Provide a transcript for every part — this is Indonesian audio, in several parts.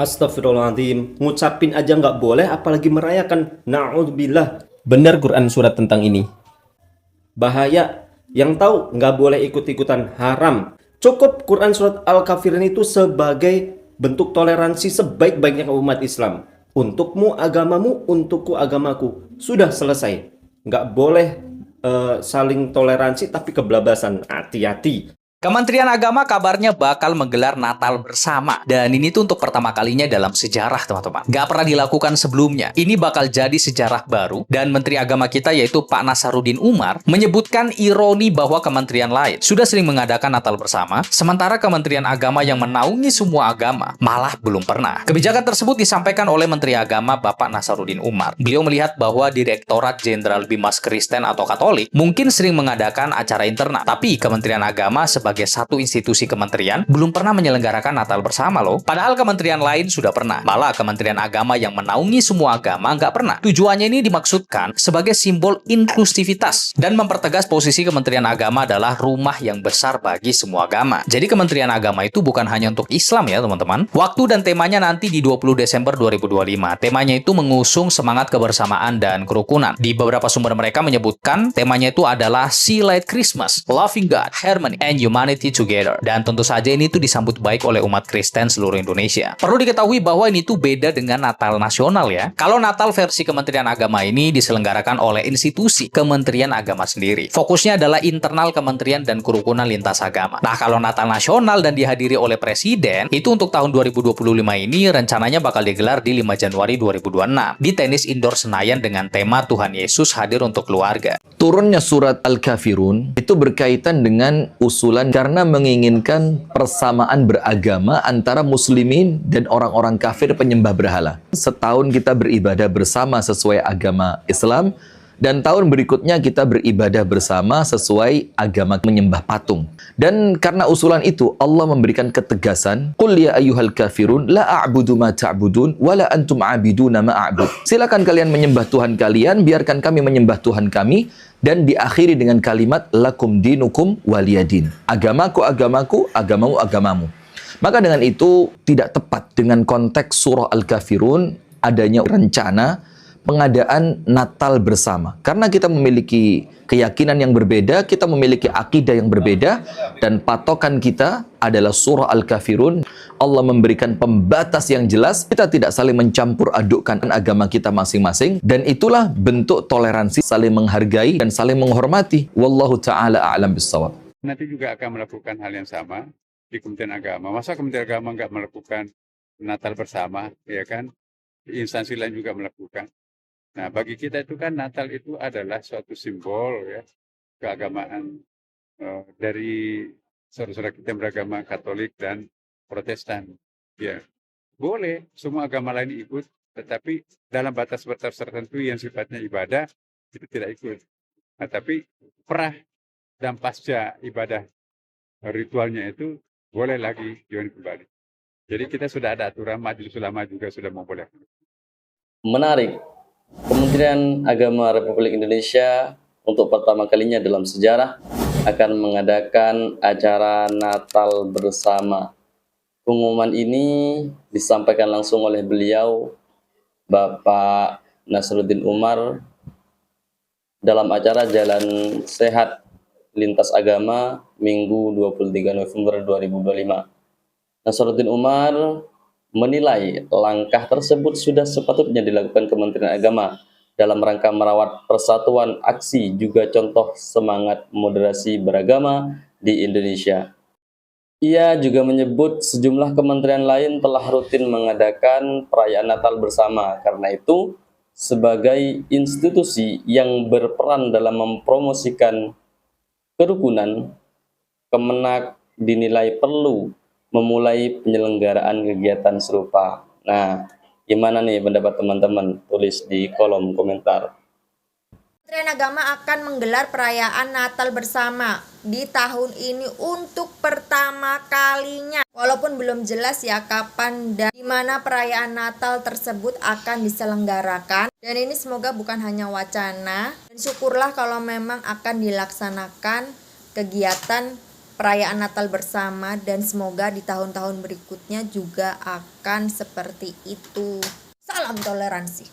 Astagfirullahaladzim, ngucapin aja nggak boleh, apalagi merayakan. Na'udzubillah. Benar Quran surat tentang ini. Bahaya. Yang tahu nggak boleh ikut-ikutan, haram. Cukup Quran surat Al-Kafirun itu sebagai bentuk toleransi sebaik-baiknya umat Islam. Untukmu agamamu, untukku agamaku. Sudah selesai. Nggak boleh saling toleransi tapi kebelabasan. Hati-hati. Kementerian Agama kabarnya bakal menggelar Natal bersama. Dan ini tuh untuk pertama kalinya dalam sejarah, teman-teman. Nggak pernah dilakukan sebelumnya. Ini bakal jadi sejarah baru. Dan Menteri Agama kita, yaitu Pak Nasaruddin Umar, menyebutkan ironi bahwa kementerian lain sudah sering mengadakan Natal bersama, sementara Kementerian Agama yang menaungi semua agama malah belum pernah. Kebijakan tersebut disampaikan oleh Menteri Agama Bapak Nasaruddin Umar. Beliau melihat bahwa Direktorat Jenderal Bimas Kristen atau Katolik mungkin sering mengadakan acara internal. Tapi Kementerian Agama sebagai satu institusi kementerian belum pernah menyelenggarakan Natal bersama loh. Padahal kementerian lain sudah pernah. Malah Kementerian Agama yang menaungi semua agama nggak pernah. Tujuannya ini dimaksudkan sebagai simbol inklusivitas dan mempertegas posisi Kementerian Agama adalah rumah yang besar bagi semua agama. Jadi Kementerian Agama itu bukan hanya untuk Islam ya teman-teman. Waktu dan temanya nanti di 20 Desember 2025. Temanya itu mengusung semangat kebersamaan dan kerukunan. Di beberapa sumber mereka menyebutkan temanya itu adalah See Light Christmas, Loving God, Harmony, and Humanity Together. Dan tentu saja ini tuh disambut baik oleh umat Kristen seluruh Indonesia. Perlu diketahui bahwa ini tuh beda dengan Natal nasional ya. Kalau Natal versi Kementerian Agama ini diselenggarakan oleh institusi Kementerian Agama sendiri. Fokusnya adalah internal kementerian dan kerukunan lintas agama. Nah, kalau Natal nasional dan dihadiri oleh Presiden, itu untuk tahun 2025 ini rencananya bakal digelar di 5 Januari 2026 di Tenis Indoor Senayan dengan tema Tuhan Yesus hadir untuk keluarga. Turunnya surat Al-Kafirun itu berkaitan dengan usulan karena menginginkan persamaan beragama antara muslimin dan orang-orang kafir penyembah berhala. Setahun kita beribadah bersama sesuai agama Islam, dan tahun berikutnya kita beribadah bersama sesuai agama menyembah patung. Dan karena usulan itu Allah memberikan ketegasan, "Qul ya ayyuhal kafirun la a'budu ma ta'budun wa la antum 'abiduna ma a'bud." Silakan kalian menyembah Tuhan kalian, biarkan kami menyembah Tuhan kami, dan diakhiri dengan kalimat lakum dinukum waliyadin. Agamaku agamaku, agamamu agamamu. Maka dengan itu tidak tepat dengan konteks surah Al-Kafirun adanya rencana pengadaan Natal bersama. Karena kita memiliki keyakinan yang berbeda, kita memiliki akidah yang berbeda, dan patokan kita adalah surah Al-Kafirun. Allah memberikan pembatas yang jelas, kita tidak saling mencampur adukkan agama kita masing-masing, dan itulah bentuk toleransi, saling menghargai dan saling menghormati. Wallahu ta'ala a'lam bissawab. Nanti juga akan melakukan hal yang sama di Kementerian Agama. Masa Kementerian Agama nggak melakukan Natal bersama, ya kan? Instansi lain juga melakukan. Nah, bagi kita itu kan Natal itu adalah suatu simbol ya keagamaan dari saudara-saudara kita yang beragama Katolik dan Protestan. Ya, boleh semua agama lain ikut, tetapi dalam batas-batas tertentu yang sifatnya ibadah itu tidak ikut. Nah, tapi prah dan pasca ibadah ritualnya itu boleh lagi join kembali. Jadi kita sudah ada aturan, Majelis Ulama juga sudah membolehkan. Menarik. Kementerian Agama Republik Indonesia untuk pertama kalinya dalam sejarah akan mengadakan acara Natal bersama. Pengumuman ini disampaikan langsung oleh beliau, Bapak Nasaruddin Umar, dalam acara Jalan Sehat Lintas Agama Minggu 23 November 2025. Nasaruddin Umar menilai langkah tersebut sudah sepatutnya dilakukan Kementerian Agama dalam rangka merawat persatuan aksi juga contoh semangat moderasi beragama di Indonesia. Ia juga menyebut sejumlah kementerian lain telah rutin mengadakan perayaan Natal bersama. Karena itu, sebagai institusi yang berperan dalam mempromosikan kerukunan, Kemenak dinilai perlu memulai penyelenggaraan kegiatan serupa. Nah, gimana nih pendapat teman-teman? Tulis di kolom komentar. Kementerian Agama akan menggelar perayaan Natal bersama di tahun ini untuk pertama kalinya. Walaupun belum jelas ya kapan dan di mana perayaan Natal tersebut akan diselenggarakan. Dan ini semoga bukan hanya wacana. Dan syukurlah kalau memang akan dilaksanakan kegiatan perayaan Natal bersama, dan semoga di tahun-tahun berikutnya juga akan seperti itu. Salam toleransi.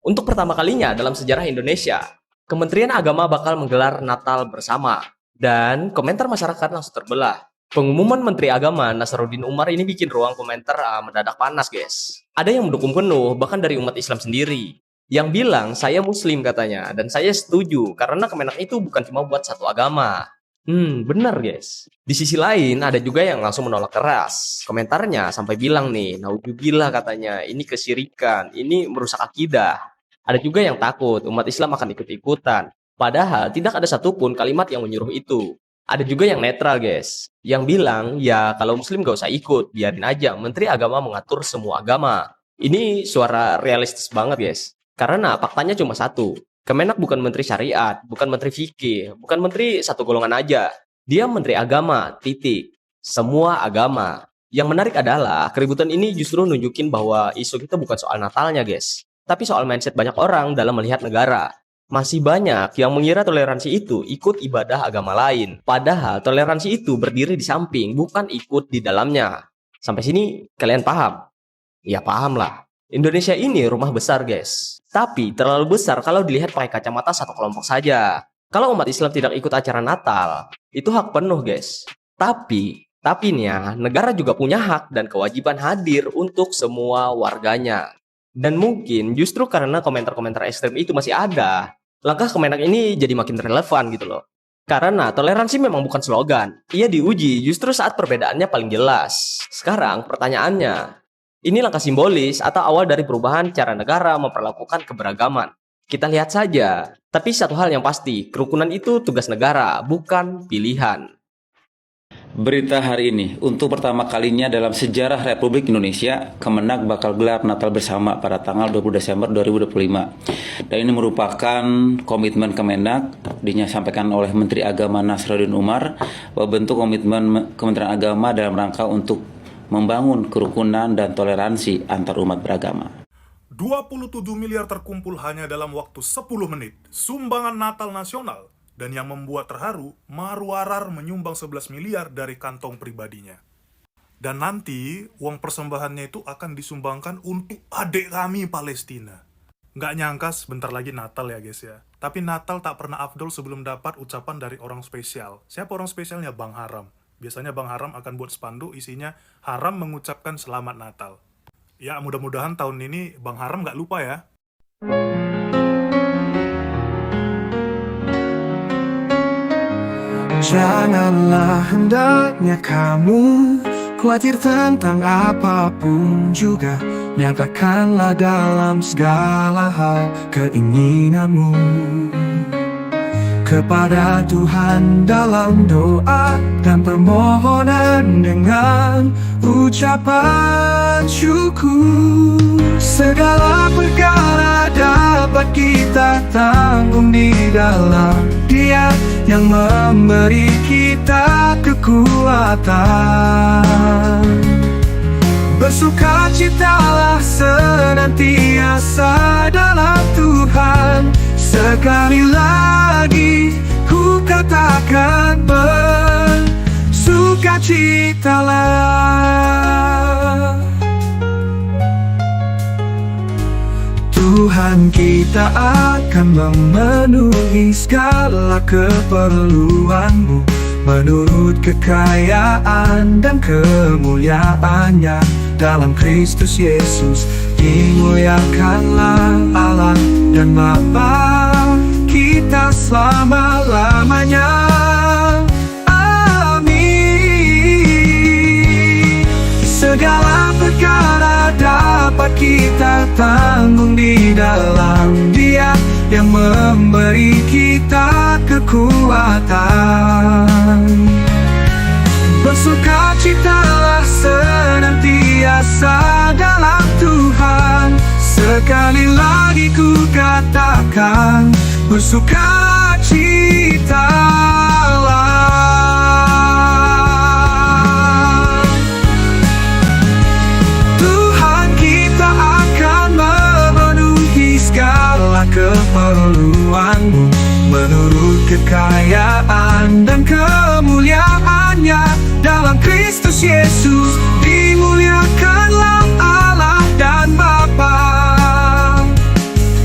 Untuk pertama kalinya dalam sejarah Indonesia, Kementerian Agama bakal menggelar Natal bersama. Dan komentar masyarakat langsung terbelah. Pengumuman Menteri Agama Nasaruddin Umar ini bikin ruang komentar mendadak panas, guys. Ada yang mendukung penuh, bahkan dari umat Islam sendiri. Yang bilang, saya muslim katanya, dan saya setuju, karena Kemenak itu bukan cuma buat satu agama. Bener guys. Di sisi lain, ada juga yang langsung menolak keras. Komentarnya sampai bilang nih, naudzubillah katanya, ini kesyirikan, ini merusak akidah. Ada juga yang takut umat Islam akan ikut-ikutan. Padahal tidak ada satupun kalimat yang menyuruh itu. Ada juga yang netral guys, yang bilang ya kalau muslim gak usah ikut, biarin aja Menteri Agama mengatur semua agama. Ini suara realistis banget guys, karena faktanya cuma satu. Kemenak bukan menteri syariat, bukan menteri fikih, bukan menteri satu golongan aja. Dia menteri agama, titik. Semua agama. Yang menarik adalah keributan ini justru nunjukin bahwa isu kita bukan soal Natalnya guys, tapi soal mindset banyak orang dalam melihat negara. Masih banyak yang mengira toleransi itu ikut ibadah agama lain. Padahal toleransi itu berdiri di samping, bukan ikut di dalamnya. Sampai sini kalian paham? Ya paham lah. Indonesia ini rumah besar guys. Tapi terlalu besar kalau dilihat pakai kacamata satu kelompok saja. Kalau umat Islam tidak ikut acara Natal, itu hak penuh guys. Tapi nih ya, negara juga punya hak dan kewajiban hadir untuk semua warganya. Dan mungkin justru karena komentar-komentar ekstrem itu masih ada, langkah Kemenak ini jadi makin relevan gitu loh. Karena toleransi memang bukan slogan. Ia diuji justru saat perbedaannya paling jelas. Sekarang pertanyaannya, ini langkah simbolis atau awal dari perubahan cara negara memperlakukan keberagaman? Kita lihat saja. Tapi satu hal yang pasti, kerukunan itu tugas negara, bukan pilihan. Berita hari ini, untuk pertama kalinya dalam sejarah Republik Indonesia, Kemenak bakal gelar Natal bersama pada tanggal 20 Desember 2025. Dan ini merupakan komitmen Kemenak, disampaikan oleh Menteri Agama Nasaruddin Umar, bentuk komitmen Kementerian Agama dalam rangka untuk membangun kerukunan dan toleransi antar umat beragama. 27 miliar terkumpul hanya dalam waktu 10 menit. Sumbangan Natal nasional. Dan yang membuat terharu, Marwarar menyumbang 11 miliar dari kantong pribadinya. Dan nanti, uang persembahannya itu akan disumbangkan untuk adik kami Palestina. Nggak nyangka sebentar lagi Natal ya guys ya. Tapi Natal tak pernah afdol sebelum dapat ucapan dari orang spesial. Siapa orang spesialnya? Bang Haram. Biasanya Bang Haram akan buat spanduk isinya Haram mengucapkan Selamat Natal. Ya mudah-mudahan tahun ini Bang Haram nggak lupa ya. Janganlah hendaknya kamu khawatir tentang apapun juga. Nyatakanlah dalam segala hal keinginanmu kepada Tuhan dalam doa dan permohonan dengan ucapan syukur. Segala perkara dapat kita tanggung di dalam Dia yang memberi kita kekuatan. Bersukacitalah senantiasa dalam Tuhan. Sekali lagi ku katakan bersukacitalah. Tuhan kita akan memenuhi segala keperluanmu menurut kekayaan dan kemuliaannya dalam Kristus Yesus. Dimuliakanlah Allah dan Bapa kita selama-lamanya. Amin. Segala perkara dapat kita tanggung di dalam Dia yang memberi kita kekuatan. Bersukacitalah senantiasa dalam Tuhan. Sekali lagi ku katakan bersukacitalah. Tuhan kita akan memenuhi segala keperluanmu menurut kekayaan dan kemuliaannya Yesus, dimuliakanlah Allah dan Bapa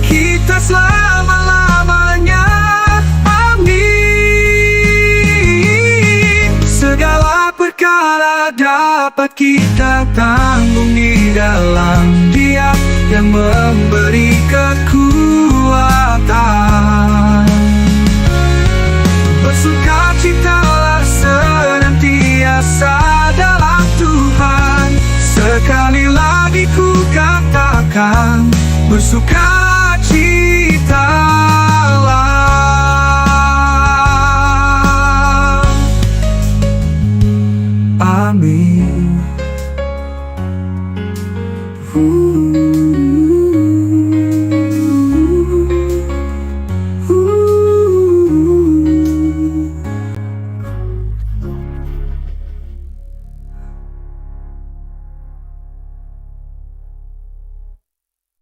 kita selama-lamanya. Amin. Segala perkara dapat kita tanggungi dalam Dia yang memberi kekuatan. Bersukacitalah senantiasa dalam Tuhan. Sekali lagi ku katakan, bersukacitalah. Amin.